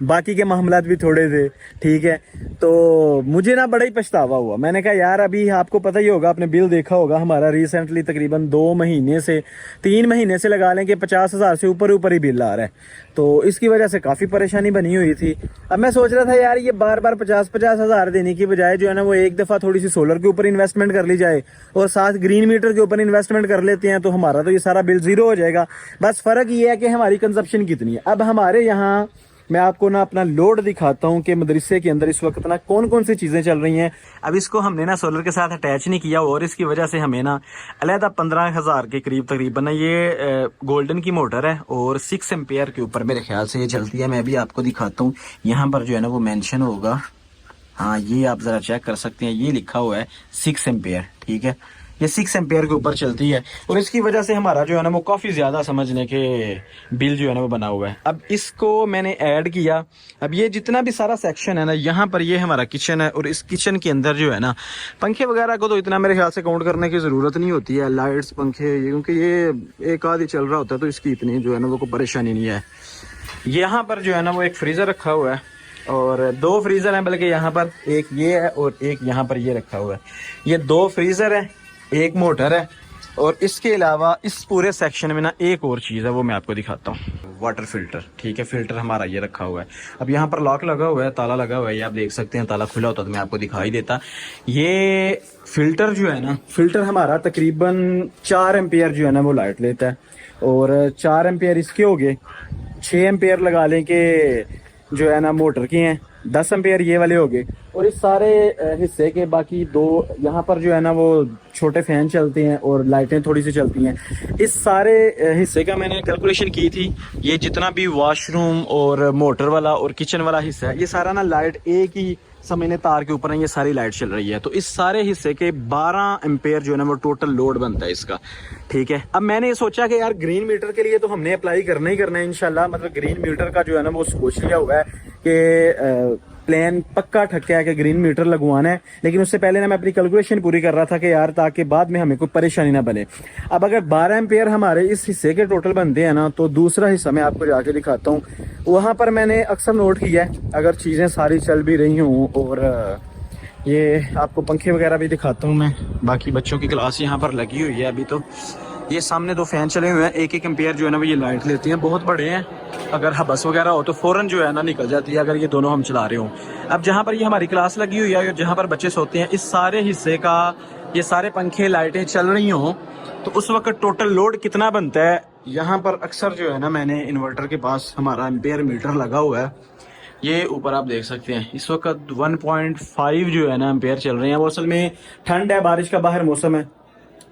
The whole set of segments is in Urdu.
باقی کے معاملات بھی تھوڑے تھے. ٹھیک ہے, تو مجھے نا بڑا ہی پچھتاوا ہوا. میں نے کہا یار ابھی آپ کو پتہ ہی ہوگا, آپ نے بل دیکھا ہوگا ہمارا ریسنٹلی تقریباً 2 مہینے سے 3 مہینے سے لگا لیں کہ 50,000 سے اوپر ہی بل آ رہا ہے. تو اس کی وجہ سے کافی پریشانی بنی ہوئی تھی. اب میں سوچ رہا تھا یار یہ بار 50,000 دینے کی بجائے جو ہے نا وہ ایک دفعہ تھوڑی سی سولر کے اوپر انویسٹمنٹ کر لی جائے اور ساتھ گرین میٹر کے اوپر انویسٹمنٹ کر لیتے ہیں, تو ہمارا تو یہ سارا بل زیرو ہو جائے گا. بس فرق یہ ہے کہ ہماری کنزمپشن کتنی ہے. اب ہمارے یہاں میں آپ کو نا اپنا لوڈ دکھاتا ہوں کہ مدرسے کے اندر اس وقت نا کون کون سی چیزیں چل رہی ہیں. اب اس کو ہم نے نا سولر کے ساتھ اٹیچ نہیں کیا اور اس کی وجہ سے ہمیں نا علیحدہ 15,000 کے قریب تقریباً یہ گولڈن کی موٹر ہے اور 6 ایمپیئر کے اوپر میرے خیال سے یہ چلتی ہے. میں بھی آپ کو دکھاتا ہوں, یہاں پر جو ہے نا وہ مینشن ہوگا, ہاں یہ آپ ذرا چیک کر سکتے ہیں, یہ لکھا ہوا ہے 6 ایمپیئر. ٹھیک ہے, یہ 6 ایمپیئر کے اوپر چلتی ہے اور اس کی وجہ سے ہمارا جو ہے نا وہ کافی زیادہ سمجھنے کے بل جو ہے نا وہ بنا ہوا ہے. اب اس کو میں نے ایڈ کیا. اب یہ جتنا بھی سارا سیکشن ہے نا, یہاں پر یہ ہمارا کچن ہے اور اس کچن کے اندر جو ہے نا پنکھے وغیرہ کو تو اتنا میرے خیال سے کاؤنٹ کرنے کی ضرورت نہیں ہوتی ہے, لائٹس پنکھے, کیونکہ یہ ایک آدھ ہی چل رہا ہوتا ہے تو اس کی اتنی جو ہے نا وہ کوئی پریشانی نہیں ہے. یہاں پر جو ہے نا وہ ایک فریزر رکھا ہوا ہے اور 2 فریزر ہیں, بلکہ یہاں پر ایک یہ ہے اور ایک یہاں پر یہ رکھا ہوا ہے. یہ 2 فریزر ہیں, ایک موٹر ہے اور اس کے علاوہ اس پورے سیکشن میں نا ایک اور چیز ہے, وہ میں آپ کو دکھاتا ہوں, واٹر فلٹر. ٹھیک ہے, فلٹر ہمارا یہ رکھا ہوا ہے. اب یہاں پر لاک لگا ہوا ہے, تالا لگا ہوا ہے, یہ آپ دیکھ سکتے ہیں. تالا کھلا ہوتا تو میں آپ کو دکھائی دیتا. یہ فلٹر جو ہے نا, فلٹر ہمارا تقریباً 4 ایمپیئر جو ہے نا وہ لائٹ لیتا ہے اور 4 ایمپیئر اس کے ہو گئے. 6 ایمپیئر لگا لیں کہ جو ہے نا موٹر کی ہیں, 10 ایمپیئر یہ والے ہو گئے. اور اس سارے حصے کے باقی 2 یہاں پر جو ہے نا وہ چھوٹے فین چلتے ہیں اور لائٹیں تھوڑی سی چلتی ہیں. اس سارے حصے کا میں نے کیلکولیشن کی تھی. یہ جتنا بھی واش روم اور موٹر والا اور کچن والا حصہ ہے, یہ سارا نا لائٹ ایک ہی سمجھنے تار کے اوپر ہے, یہ ساری لائٹ چل رہی ہے. تو اس سارے حصے کے 12 ایمپیئر جو ہے نا وہ ٹوٹل لوڈ بنتا ہے اس کا. ٹھیک ہے, اب میں نے یہ سوچا کہ یار گرین میٹر کے لیے تو ہم نے اپلائی کرنا ہی کرنا ہے انشاءاللہ. مطلب گرین میٹر کا جو ہے نا وہ سوچ لیا ہوا ہے کہ پلان پکا ٹھکا ہے کہ گرین میٹر لگوانا ہے. لیکن اس سے پہلے نا میں اپنی کیلکولیشن پوری کر رہا تھا کہ یار تاکہ بعد میں ہمیں کوئی پریشانی نہ بنے. اب اگر 12 ایمپیئر ہمارے اس حصے کے ٹوٹل بنتے ہیں نا, تو دوسرا حصہ میں آپ کو جا کے دکھاتا ہوں. وہاں پر میں نے اکثر نوٹ کیا ہے, اگر چیزیں ساری چل بھی رہی ہوں, اور یہ آپ کو پنکھے وغیرہ بھی دکھاتا ہوں میں. باقی بچوں کی کلاس یہاں پر لگی ہوئی ہے. ابھی تو یہ سامنے 2 فین چلے ہوئے ہیں, 1 ایمپیئر جو ہے نا وہ یہ لائٹ لیتی ہیں, بہت بڑے ہیں. اگر حبس وغیرہ ہو تو فوراً جو ہے نا نکل جاتی ہے اگر یہ دونوں ہم چلا رہے ہوں. اب جہاں پر یہ ہماری کلاس لگی ہوئی ہے اور جہاں پر بچے سوتے ہیں, اس سارے حصے کا یہ سارے پنکھے لائٹیں چل رہی ہوں تو اس وقت ٹوٹل لوڈ کتنا بنتا ہے. یہاں پر اکثر جو ہے نا میں نے انورٹر کے پاس ہمارا ایمپیئر میٹر لگا ہوا ہے, یہ اوپر آپ دیکھ سکتے ہیں. اس وقت 1.5 جو ہے نا ایمپیئر چل رہے ہیں. وہ اصل میں ٹھنڈ ہے, بارش کا باہر موسم ہے,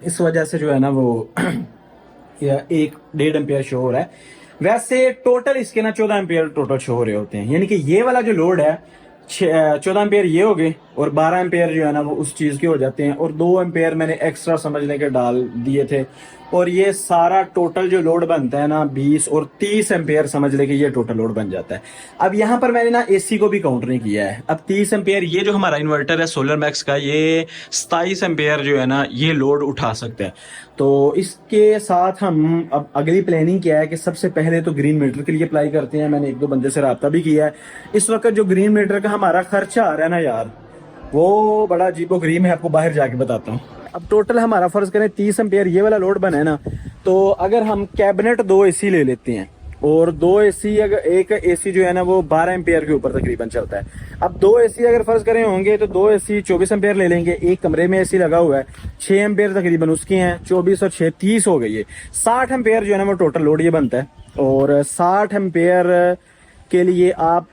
اس وجہ سے جو ہے نا وہ 1.5 ایمپیئر شو ہو رہا ہے. ویسے ٹوٹل اس کے نا 14 ایمپیئر ٹوٹل شو ہو رہے ہوتے ہیں. یعنی کہ یہ والا جو لوڈ ہے 14 ایمپیئر یہ ہو گئے اور 12 ایمپیئر جو ہے نا وہ اس چیز کے ہو جاتے ہیں, اور 2 ایمپیئر میں نے ایکسٹرا سمجھنے کے ڈال دیے تھے. اور یہ سارا ٹوٹل جو لوڈ بنتا ہے نا 20 اور 30 ایمپیئر سمجھ لے کہ یہ ٹوٹل لوڈ بن جاتا ہے. اب یہاں پر میں نے نا اے سی کو بھی کاؤنٹ نہیں کیا ہے. اب 30 ایمپیئر یہ جو ہمارا انورٹر ہے سولر میکس کا, یہ 27 ایمپیئر جو ہے نا یہ لوڈ اٹھا سکتا ہے. تو اس کے ساتھ ہم اب اگلی پلاننگ کیا ہے کہ سب سے پہلے تو گرین میٹر کے لیے اپلائی کرتے ہیں. میں نے 1-2 بندے سے رابطہ بھی کیا ہے. اس وقت جو گرین میٹر کا ہمارا خرچہ آ رہا ہے نا یار, وہ بڑا عجیب و غریب ہے. آپ کو باہر جا کے بتاتا ہوں. اب ٹوٹل ہمارا فرض کریں 30 ایمپیئر یہ والا لوڈ بنا ہے نا, تو اگر ہم کیبنٹ 2 اے سی لے لیتے ہیں اور 2 اے سی, اگر ایک اے سی جو ہے نا وہ 12 ایمپیئر کے اوپر تقریباً چلتا ہے. اب 2 اے سی اگر فرض کریں ہوں گے تو 2 اے سی 24 ایمپیئر لے لیں گے. ایک کمرے میں اے سی لگا ہوا ہے, 6 ایمپیئر تقریباً اس کے ہیں, 24 اور 6 30 ہو گئی ہے. 60 ایمپیئر جو ہے نا وہ ٹوٹل لوڈ یہ بنتا ہے. اور 60 ایمپیئر کے لیے آپ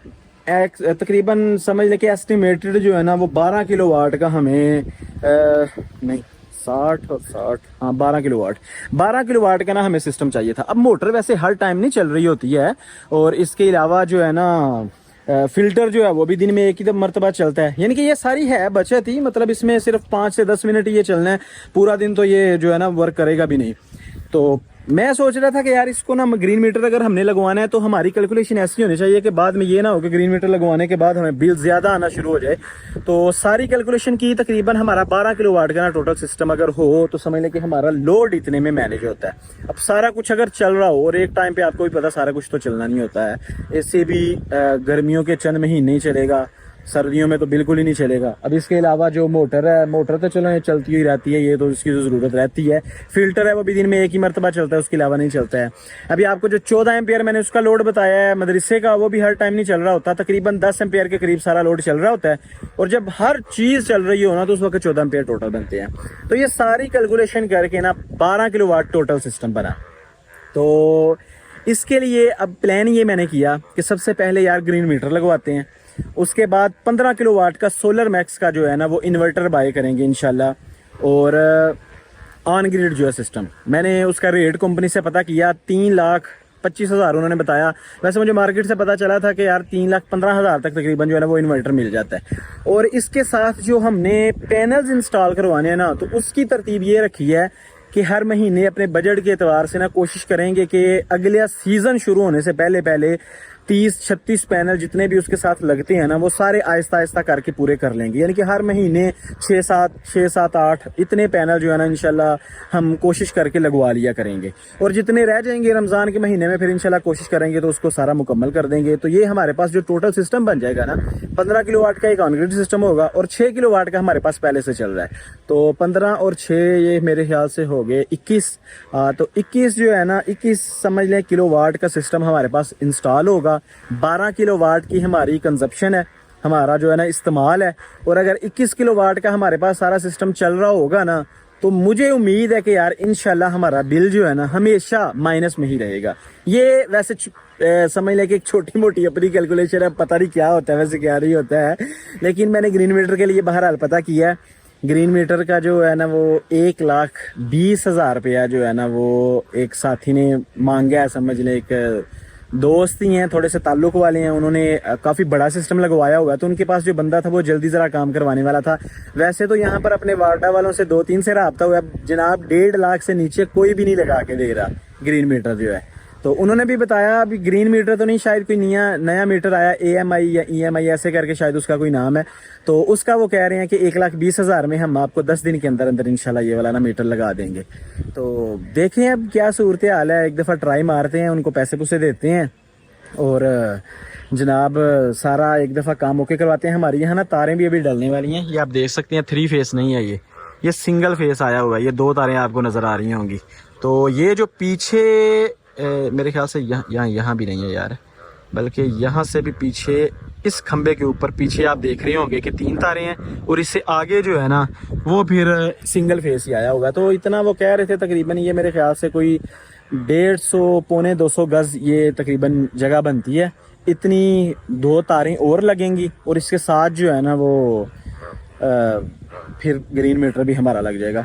تقریباً سمجھ لیں کہ ایسٹیمیٹڈ جو ہے نا وہ 12 کلو واٹ کا ہمیں نہیں 60 اور 60 ہاں 12 کلو واٹ کا نا ہمیں سسٹم چاہیے تھا. اب موٹر ویسے ہر ٹائم نہیں چل رہی ہوتی ہے, اور اس کے علاوہ جو ہے نا فلٹر جو ہے وہ بھی دن میں ایک ہی مرتبہ چلتا ہے. یعنی کہ یہ ساری ہے بچت ہی, مطلب اس میں صرف 5 سے 10 منٹ یہ چلنا ہے, پورا دن تو یہ جو ہے نا ورک کرے گا بھی نہیں. تو میں سوچ رہا تھا کہ یار اس کو نا گرین میٹر اگر ہم نے لگوانا ہے تو ہماری کیلکولیشن ایسی ہونی چاہیے کہ بعد میں یہ نہ ہو کہ گرین میٹر لگوانے کے بعد ہمیں بل زیادہ آنا شروع ہو جائے. تو ساری کیلکولیشن کی تقریباً ہمارا 12 کلو واٹ کا نا ٹوٹل سسٹم اگر ہو تو سمجھ لیں کہ ہمارا لوڈ اتنے میں مینیج ہوتا ہے. اب سارا کچھ اگر چل رہا ہو اور ایک ٹائم پہ آپ کو بھی پتا سارا کچھ تو چلنا نہیں ہوتا ہے, اس سے بھی گرمیوں کے چند مہینے ہی چلے گا, سردیوں میں تو بالکل ہی نہیں چلے گا. اب اس کے علاوہ جو موٹر ہے, موٹر تو چلو چلتی ہی رہتی ہے, یہ تو اس کی جو ضرورت رہتی ہے. فلٹر ہے وہ بھی دن میں ایک ہی مرتبہ چلتا ہے, اس کے علاوہ نہیں چلتا ہے. ابھی آپ کو جو 14 ایمپیئر میں نے اس کا لوڈ بتایا ہے مدرسے کا, وہ بھی ہر ٹائم نہیں چل رہا ہوتا, تقریباً 10 ایمپیئر کے قریب سارا لوڈ چل رہا ہوتا ہے. اور جب ہر چیز چل رہی ہو نا تو اس وقت 14 ایمپیئر ٹوٹل بنتے ہیں. تو یہ ساری کیلکولیشن کر کے نا 12 کلو واٹ ٹوٹل سسٹم بنا. تو اس کے لیے اب پلان یہ میں نے کیا کہ سب سے پہلے یار گرین میٹر لگواتے ہیں, اس کے بعد 15 کلو واٹ کا سولر میکس کا جو ہے نا وہ انورٹر بائی کریں گے انشاءاللہ. اور آن گریڈ جو ہے سسٹم, میں نے اس کا ریٹ کمپنی سے پتہ کیا, 3,25,000 انہوں نے بتایا. ویسے مجھے مارکیٹ سے پتہ چلا تھا کہ یار 3,15,000 تک تقریباً جو ہے نا وہ انورٹر مل جاتا ہے. اور اس کے ساتھ جو ہم نے پینلز انسٹال کروانے ہیں نا, تو اس کی ترتیب یہ رکھی ہے کہ ہر مہینے اپنے بجٹ کے اعتبار سے نا کوشش کریں گے کہ اگلا سیزن شروع ہونے سے پہلے 30-36 پینل جتنے بھی اس کے ساتھ لگتے ہیں نا وہ سارے آہستہ آہستہ کر کے پورے کر لیں گے. یعنی کہ ہر مہینے 6-7-8 اتنے پینل جو ہے نا انشاءاللہ ہم کوشش کر کے لگوا لیا کریں گے. اور جتنے رہ جائیں گے رمضان کے مہینے میں پھر انشاءاللہ کوشش کریں گے تو اس کو سارا مکمل کر دیں گے. تو یہ ہمارے پاس جو ٹوٹل سسٹم بن جائے گا نا, 15 کلو واٹ کا ایک آن گریڈ سسٹم ہوگا اور 6 کلو واٹ کا ہمارے پاس پہلے سے چل رہا ہے. تو 15 اور 6 یہ میرے خیال سے ہو گئے 21. تو 21 جو ہے نا 21 سمجھ لیں کلو واٹ کا سسٹم ہمارے پاس انسٹال ہوگا. 12 کلو واٹ کی ہماری کنزپشن ہے, ہمارا جو ہے نا استعمال ہے. اور اگر 21 کلو واٹ کا ہمارے پاس سارا سسٹم چل رہا ہوگا نا تو مجھے امید ہے کہ یار انشاءاللہ ہمارا بل جو ہے نا ہمیشہ مائنس میں ہی رہے گا. یہ ویسے سمجھ لیں کہ ایک چھوٹی موٹی اپنی کیلکولیشن ہے, پتہ نہیں کیا ہوتا ہے ویسے کیا نہیں ہوتا ہے, لیکن میں نے گرین میٹر کے لیے بہرحال پتہ کیا ہے. گرین میٹر کا جو ہے نا وہ 1,20,000 روپیہ جو ہے نا وہ ایک ساتھی نے مانگا ہے. سمجھ لیں ایک دوست ہی ہیں, تھوڑے سے تعلق والے ہیں, انہوں نے کافی بڑا سسٹم لگوایا ہوا ہے. تو ان کے پاس جو بندہ تھا وہ جلدی ذرا کام کروانے والا تھا. ویسے تو یہاں پر اپنے وارڈا والوں سے 2-3 سے رابطہ ہوا ہے جناب, 1.5 لاکھ سے نیچے کوئی بھی نہیں لگا کے دے رہا گرین میٹر جو ہے. تو انہوں نے بھی بتایا ابھی گرین میٹر تو نہیں, شاید کوئی نیا میٹر آیا AMI یا EMI ایسے کر کے شاید اس کا کوئی نام ہے. تو اس کا وہ کہہ رہے ہیں کہ 1,20,000 میں ہم آپ کو 10 دن کے اندر انشاءاللہ یہ والا نا میٹر لگا دیں گے. تو دیکھیں اب کیا صورتحال ہے, ایک دفعہ ٹرائی مارتے ہیں, ان کو پیسے پوسے دیتے ہیں اور جناب سارا ایک دفعہ کام اوکے کرواتے ہیں. ہماری یہاں نا تاریں بھی ابھی ڈلنے والی ہیں, یہ آپ دیکھ سکتے ہیں 3 فیس نہیں ہے, یہ سنگل فیس آیا ہوا ہے. یہ 2 تاریں آپ کو نظر آ رہی ہوں گی. تو یہ جو پیچھے میرے خیال سے یہاں بھی نہیں ہے یار, بلکہ یہاں سے بھی پیچھے اس کھمبے کے اوپر پیچھے آپ دیکھ رہے ہوں گے کہ 3 تاریں ہیں, اور اس سے آگے جو ہے نا وہ پھر سنگل فیس ہی آیا ہوگا. تو اتنا وہ کہہ رہے تھے تقریباً یہ میرے خیال سے کوئی 150-200 گز یہ تقریباً جگہ بنتی ہے. اتنی 2 تاریں اور لگیں گی اور اس کے ساتھ جو ہے نا وہ پھر گرین میٹر بھی ہمارا لگ جائے گا.